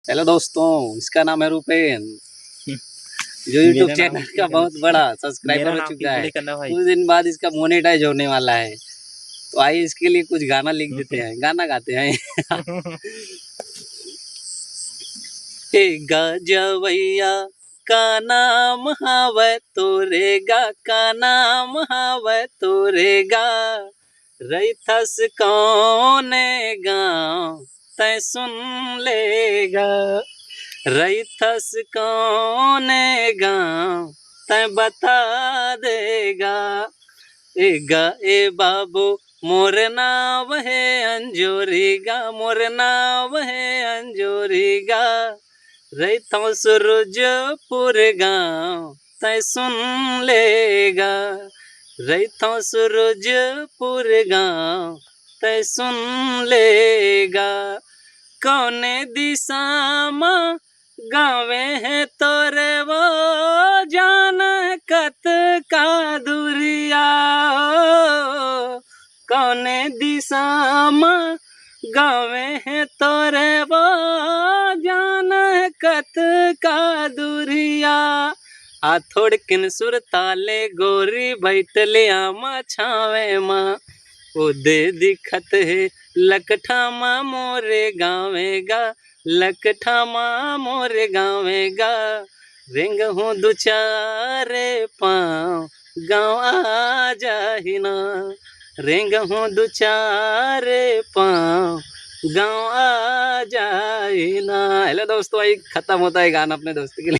Hello दोस्तों, इसका नाम है रूपेन, जो यूट्यूब मेरा नाम चैनल का क्लिक बहुत बड़ा सब्सक्राइबर मेरा हो नाम चुका है। क्लिक करना भाई। कुछ दिन बाद इसका मोनेटाइज होने वाला है, तो आइए इसके लिए कुछ गाना लिख देते हैं, गाना गाते हैं। हे गजवैया का नाम हावै तोरेगा, का नाम हावै तोरेगा, रैथस कौने गाँव तै सुन लेगा, रैथस कौने गाँव तै बता देगा। ए बाबू मोर नाम है अंजोरीगा, मोर नाम है अंजोरीगा, रैथों सूरजपुर गाँव तै सुन लेगा, रैथों सूरजपुर गाँव तै सुन लेगा। कौने दिशा में गावे है तोरे वो जान कत का दुरिया, कौने दिशा में गावे है तोरे वो जान कत का दुरिया। आथोड़ किन सुरताले गोरी बैठले आमा छावे माँ, ओ दे दिखत है लकठा माँ मोरे गावेगा, लकठा माँ मोरे गावेगा, रेंग हूँ दो चारे पाँव गाँव आ जाहिना, रेंग हूँ दो चारे पाँव गाँव आ जाहिना। हेलो दोस्तों, भाई खत्म होता है गाना अपने दोस्त के लिए।